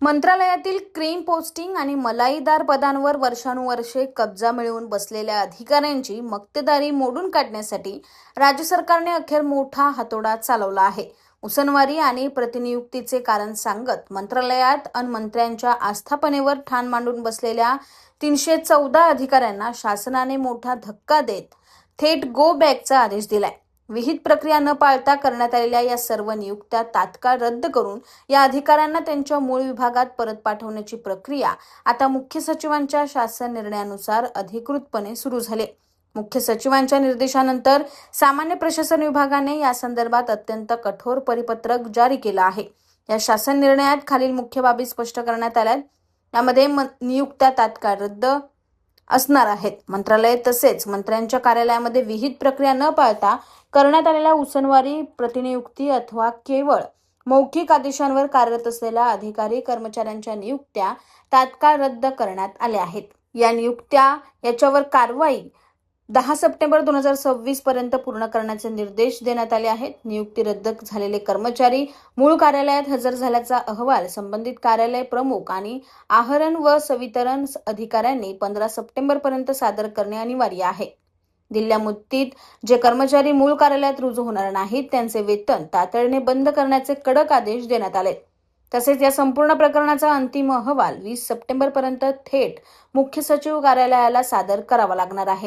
मंत्रालयातील cream posting आणि मलाईदार पदांवर वर्षानुवर्षे कब्जा मिळवून बसलेल्या अधिकाऱ्यांची मक्तेदारी मोडून काढण्यासाठी राज्य सरकारने अखेर मोठा हातोडा चालवला आहे. उसनवारी आणि प्रतिनियुक्तीचे कारण सांगत मंत्रालयात अन मंत्र्यांच्या आस्थापनेवर ठाण मांडून बसलेल्या 314 अधिकाऱ्यांना शासनाने मोठा धक्का देत थेट गो बॅकचा आदेश दिलाय. विहित प्रक्रिया न पाळता करण्यात आलेल्या या सर्व नियुक्त्या तात्काळ रद्द करून या अधिकाऱ्यांना त्यांच्या मूळ विभागात परत पाठवण्याची प्रक्रिया आता मुख्य सचिवांच्या शासन निर्णयानुसार अधिकृतपणे सुरू झाली. मुख्य सचिवांच्या निर्देशानंतर सामान्य प्रशासन विभागाने या संदर्भात अत्यंत कठोर परिपत्रक जारी केलं आहे. या शासन निर्णयात खालील मुख्य बाबी स्पष्ट करण्यात आल्या. यामध्ये नियुक्त्या तात्काळ रद्द असणार आहेत. मंत्रालय तसेच मंत्र्यांच्या कार्यालयामध्ये विहित प्रक्रिया न पाळता करण्यात आलेल्या उसनवारी, प्रतिनियुक्ती अथवा केवळ मौखिक आदेशांवर कार्यरत असलेल्या अधिकारी कर्मचाऱ्यांच्या नियुक्त्या तात्काळ रद्द करण्यात आल्या आहेत. या नियुक्त्या याच्यावर कारवाई 10 सप्टेंबर 2026 पर्यंत पूर्ण करण्याचे निर्देश देण्यात आले आहेत. नियुक्ती रद्द झालेले कर्मचारी मूळ कार्यालयात हजर झाल्याचा अहवाल संबंधित कार्यालय प्रमुख आणि आहरण व संवितरण अधिकाऱ्यांनी 15 सप्टेंबर पर्यंत सादर करणे अनिवार्य आहे. दिलेल्या मुदतीत जे कर्मचारी मूळ कार्यालयात रुजू होणार नाहीत त्यांचे वेतन तातडीने बंद करण्याचे कडक आदेश देण्यात आले. तसेच या संपूर्ण प्रकरणाचा अंतिम अहवाल 20 सप्टेंबर पर्यंत थेट मुख्य सचिव कार्यालयाला सादर करावा लागणार आहे.